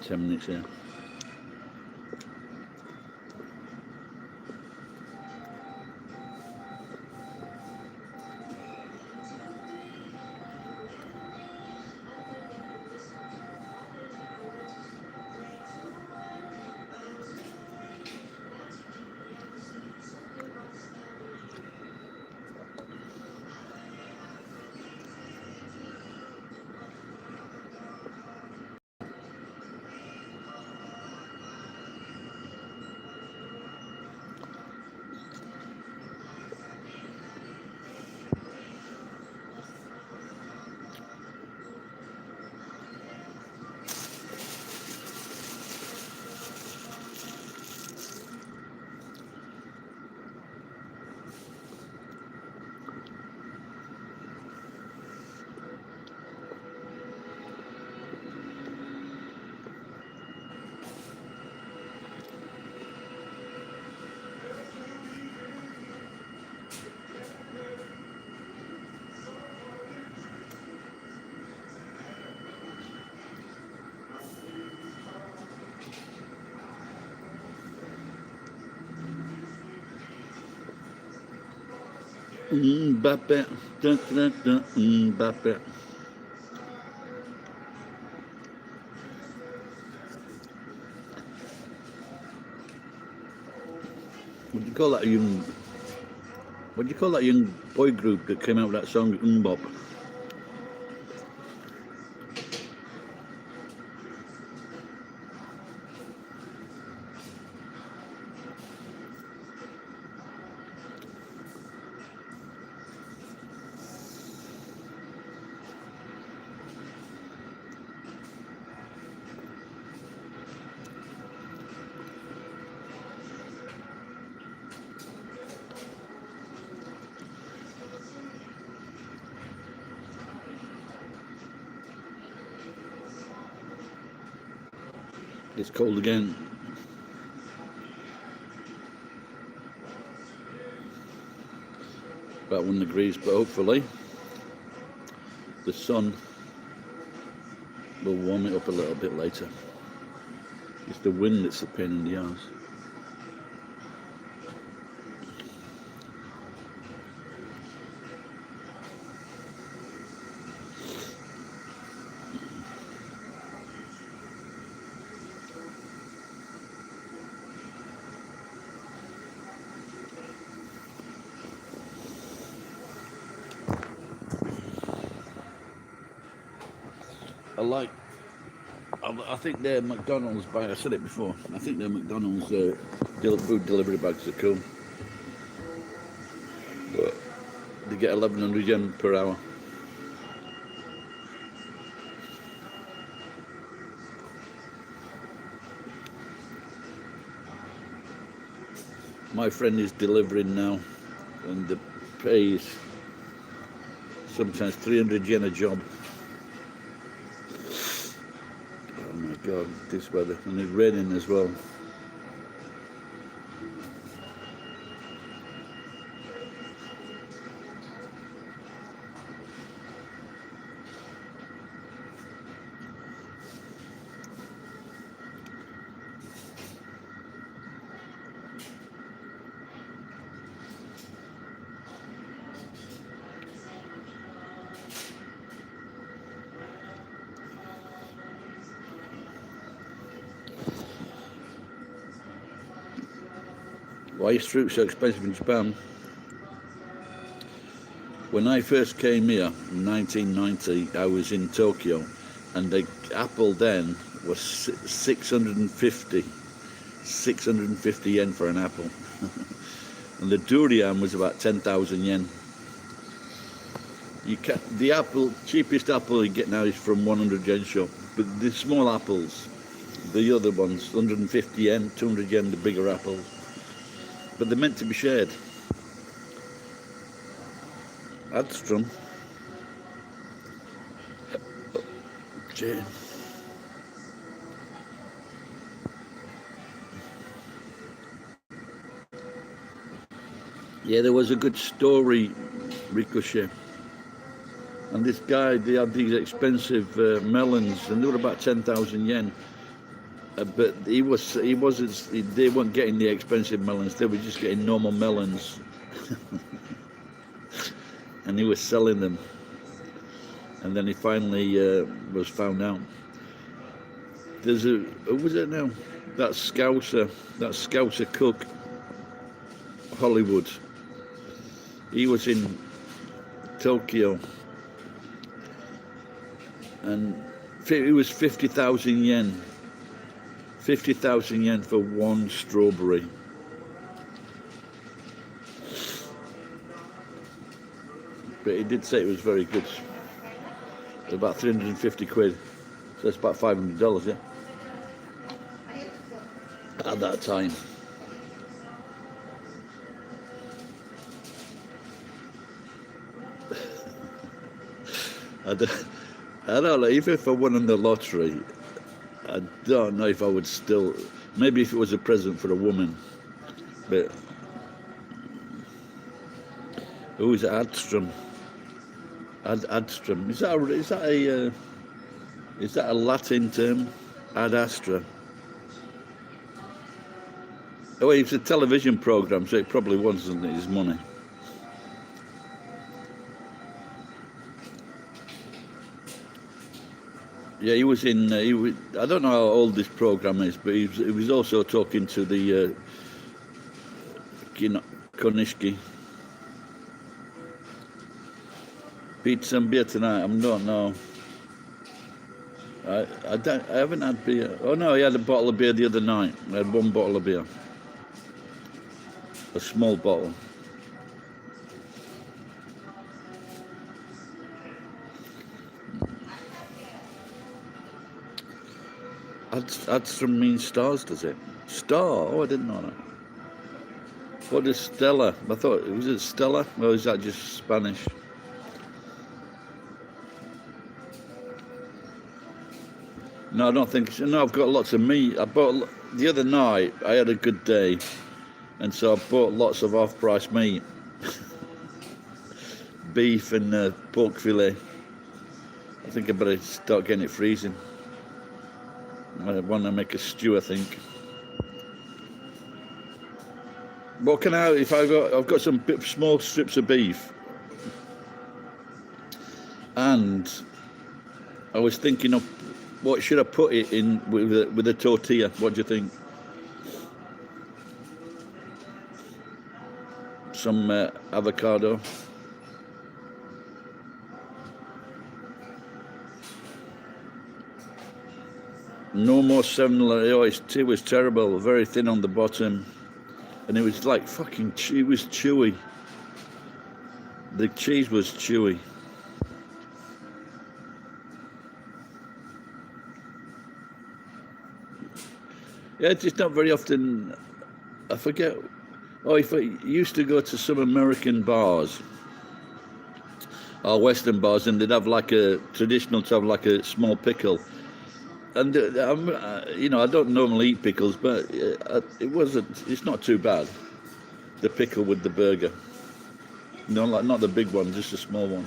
10 minutes here. Mbappe, Mbappe. What do you call that young? What do you call that young boy group that came out with that song Mbop? It's cold again. About 1 degree, but hopefully the sun will warm it up a little bit later. It's the wind that's the pain in the arse. I think they're McDonald's bag. I said it before. I think they're McDonald's food delivery bags are cool. But they get 1,100 yen per hour. My friend is delivering now, and the pay is sometimes 300 yen a job. God, this weather, and it's raining as well. Why is fruit so expensive in Japan? When I first came here in 1990, I was in Tokyo, and the apple then was 650 yen for an apple. And the durian was about 10,000 yen. The cheapest apple you get now is from 100 yen shop, but the small apples, the other ones, 150 yen, 200 yen, the bigger apples. But they're meant to be shared. Adstrom. Jane. Yeah, there was a good story, Ricochet. And this guy, they had these expensive melons, and they were about 10,000 yen. But they weren't getting the expensive melons. They were just getting normal melons, and he was selling them. And then he finally was found out. There's who was it now? That Scouser cook, Hollywood. He was in Tokyo, and it was 50,000 yen. 50,000 yen for one strawberry. But he did say it was very good. About 350 quid. So that's about $500, yeah? At that time. I don't know, even if I won in the lottery, I don't know if I would still, maybe if it was a present for a woman, but who is it? Adstrom? Adstrom. Is that a Latin term? Ad astra. Oh, it's a television program, so it probably wasn't his money. Yeah, he was in. I don't know how old this program is, but he was also talking to the Konishki. Pizza and beer tonight. I don't know. I haven't had beer. Oh no, he had a bottle of beer the other night. I had one bottle of beer, a small bottle. Adstrom means stars, does it? Star? Oh, I didn't know that. What is Stella? I thought, was it Stella? Or is that just Spanish? No, I don't think so. No, I've got lots of meat. The other night, I had a good day, and so I bought lots of off-price meat. Beef and pork fillet. I think I better start getting it freezing. I want to make a stew, I think. What can I? I've got some small strips of beef, and I was thinking of what should I put it in with a tortilla. What do you think? Some avocado. No more 7-Eleven. Oh, it was terrible. Very thin on the bottom, and it was like fucking. It was chewy. The cheese was chewy. Yeah, it's just not very often. I forget. Oh, if I used to go to some American bars or Western bars, and they'd have like a traditional to have like a small pickle. And I don't normally eat pickles, but it's not too bad. The pickle with the burger. No, like not the big one, just a small one.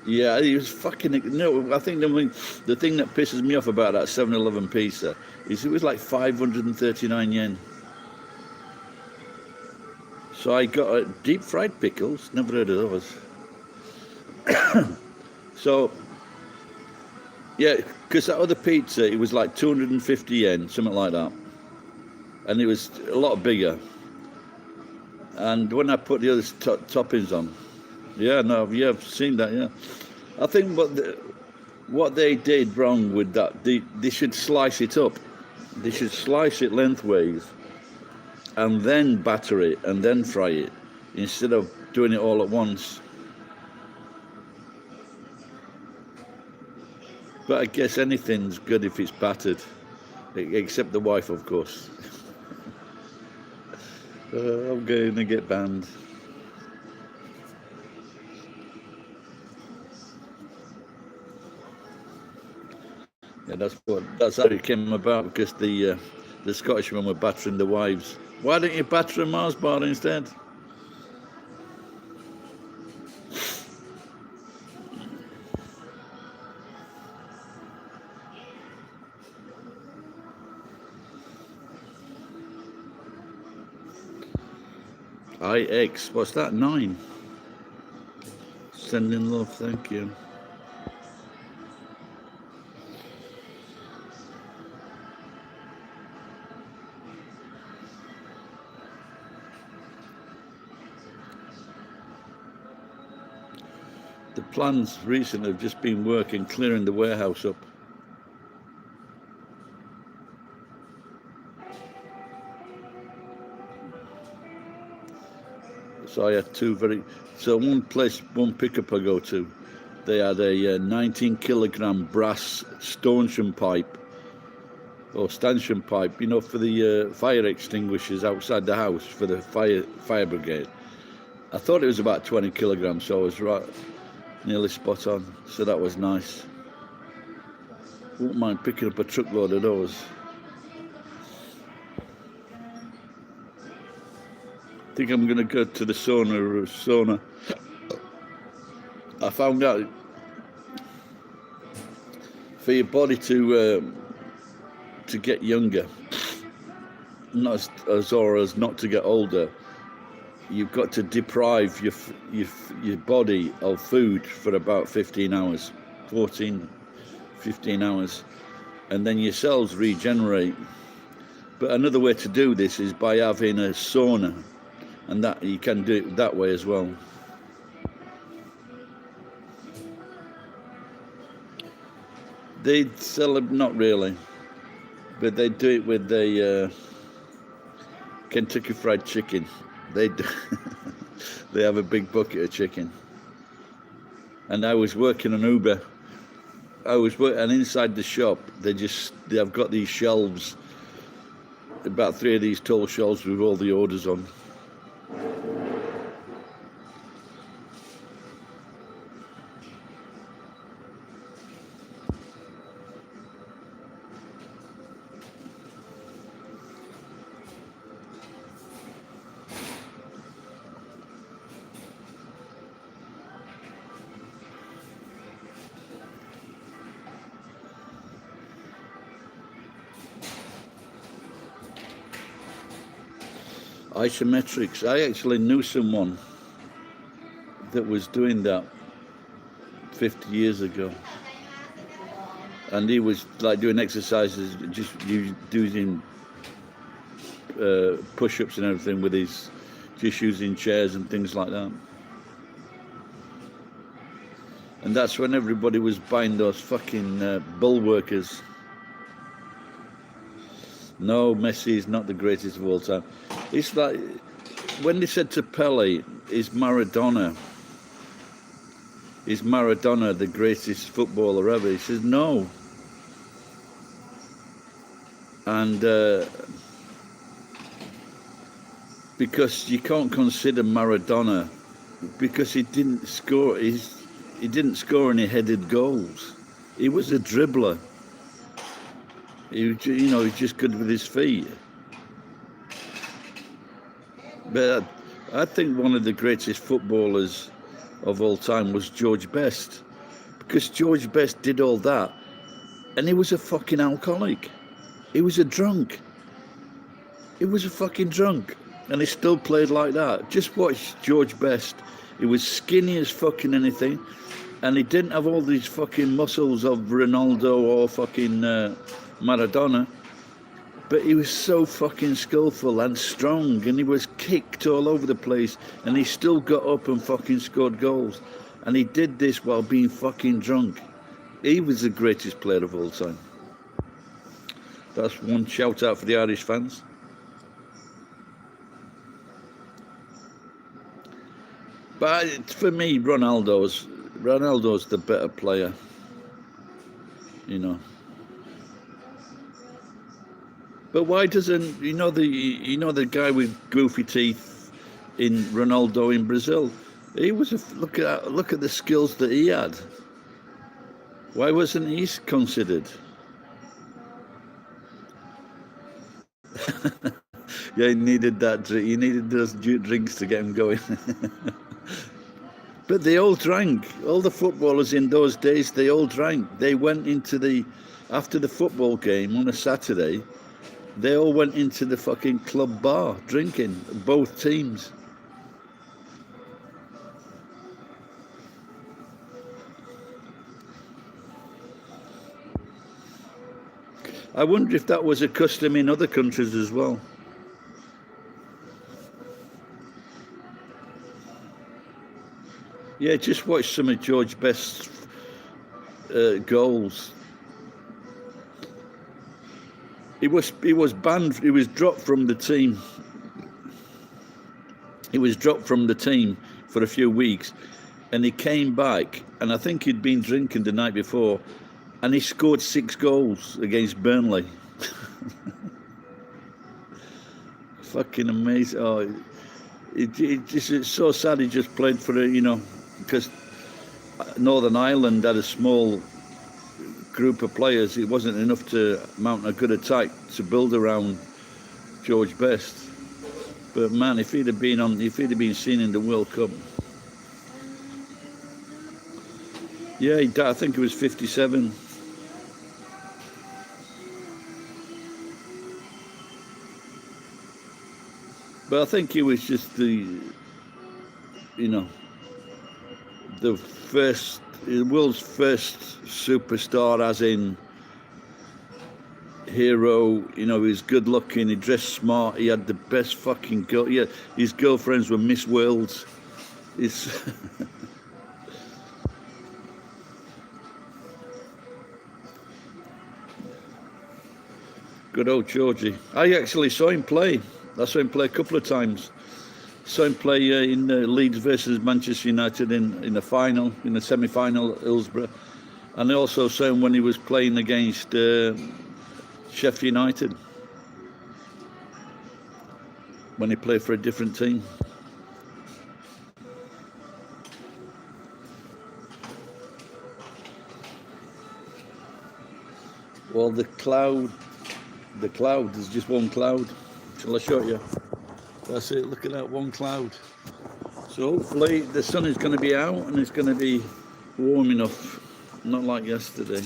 Yeah, it was fucking. No, I think the thing that pisses me off about that 7-Eleven pizza is it was like 539 yen. So I got deep fried pickles. Never heard of those. So yeah, because that other pizza, it was like 250 yen, something like that, and it was a lot bigger. And when I put the other toppings on, I've seen that. Yeah, I think what they did wrong with that, they should slice it up. They should slice it lengthways, and then batter it, and then fry it, instead of doing it all at once. But I guess anything's good if it's battered, except the wife, of course. I'm going to get banned. Yeah, that's how it came about, because the Scottishmen were battering the wives. Why don't you batter a Mars bar instead? IX, what's that? 9. Sending love, thank you. The plans recently have just been working, clearing the warehouse up. So I had one pickup I go to, they had a 19 kilogram brass stanchion pipe, you know, for the fire extinguishers outside the house for the fire brigade. I thought it was about 20 kilograms, so I was right, nearly spot on. So that was nice. Wouldn't mind picking up a truckload of those. I think I'm going to go to the sauna. I found out for your body to get younger, not as not to get older, you've got to deprive your body of food for about 15 hours, 15 hours, and then your cells regenerate. But another way to do this is by having a sauna, and that you can do it that way as well. They sell them, not really, but they do it with the Kentucky Fried Chicken. They do. They have a big bucket of chicken. And I was working on Uber. And inside the shop, they've got these shelves, about 3 of these tall shelves with all the orders on. Isometrics. I actually knew someone that was doing that 50 years ago, and he was like doing exercises, just using push-ups and everything with just using chairs and things like that. And that's when everybody was buying those fucking bull workers. No, Messi is not the greatest of all time. It's like when they said to Pele, is Maradona the greatest footballer ever? He says no. And because you can't consider Maradona, because he didn't score any headed goals. He was a dribbler. He's just good with his feet. But I think one of the greatest footballers of all time was George Best, because George Best did all that, and he was a fucking alcoholic. He was a drunk. He was a fucking drunk, and he still played like that. Just watch George Best. He was skinny as fucking anything, and he didn't have all these fucking muscles of Ronaldo or fucking Maradona, but he was so fucking skillful and strong, and he was kicked all over the place, and he still got up and fucking scored goals, and he did this while being fucking drunk. He was the greatest player of all time. That's one shout out for the Irish fans. But for me, Ronaldo's the better player, you know. But why doesn't the guy with goofy teeth in Ronaldo in Brazil? He was look at the skills that he had. Why wasn't he considered? Yeah, he needed that. He needed those drinks to get him going. But they all drank. All the footballers in those days, they all drank. They went after the football game on a Saturday. They all went into the fucking club bar drinking, both teams. I wonder if that was a custom in other countries as well. Yeah, just watch some of George Best's goals. He was banned. He was dropped from the team. He was dropped from the team for a few weeks, and he came back. And I think he'd been drinking the night before, and he scored 6 goals against Burnley. Fucking amazing! Oh, it's so sad. He just played for because Northern Ireland had a small group of players. It wasn't enough to mount a good attack to build around George Best. But man, if he'd have been seen in the World Cup, yeah, I think he was 57. But I think he was just the world's first superstar, as in hero. He was good looking, he dressed smart, he had the best fucking girl. Yeah, his girlfriends were Miss Worlds. It's good old Georgie. I actually saw him play. I saw him play a couple of times. Saw him play in Leeds versus Manchester United in the final, in the semi-final at Hillsborough. And I also saw him when he was playing against Sheffield United, when he played for a different team. Well, the cloud is just one cloud. Shall I show you? That's it, look at that one cloud. So hopefully the sun is going to be out and it's going to be warm enough, not like yesterday.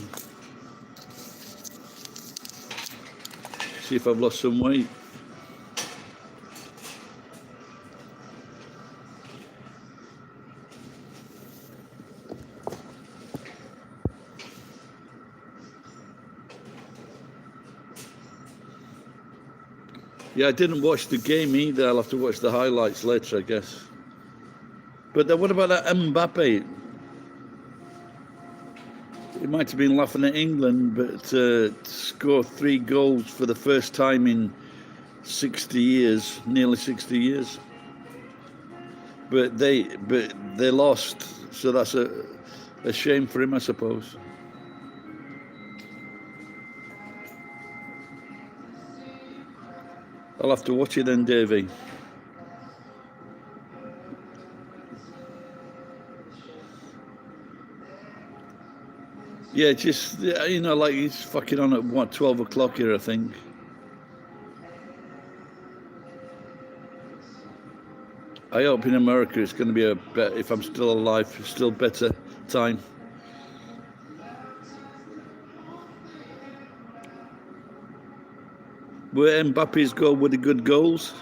See if I've lost some weight. Yeah, I didn't watch the game either. I'll have to watch the highlights later, I guess. But what about that Mbappe? He might have been laughing at England, but to score 3 goals for the first time in 60 years, nearly 60 years. But they lost, so that's a shame for him, I suppose. I'll have to watch it then, Davey. Yeah, just, like he's fucking on at 12 o'clock here, I think. I hope in America it's going to be if I'm still alive, still better time. Where Mbappe's goal with the good goals.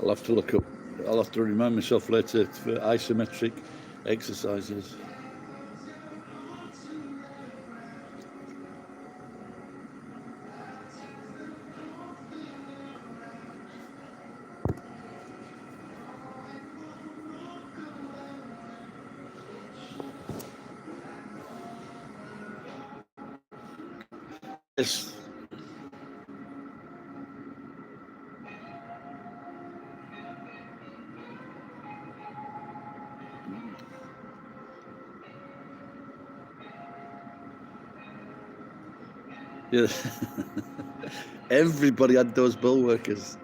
I'll have to look up. I'll have to remind myself later for isometric exercises. Yes. Yeah. Everybody had those bulwarkers.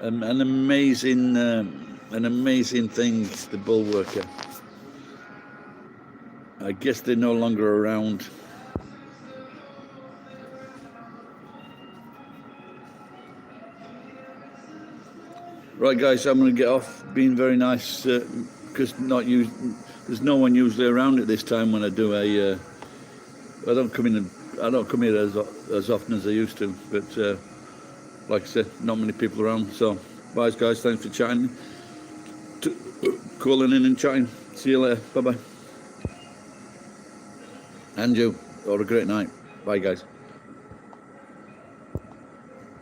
an amazing thing, the bull worker. I guess they're no longer around. Right, guys, I'm going to get off. Being very nice, because there's no one usually around at this time when I do a. I don't come in. I don't come here as often as I used to. But like I said, not many people around. So, bye, guys. Thanks for chatting, calling in and chatting. See you later. Bye bye. And you. Have a great night. Bye, guys.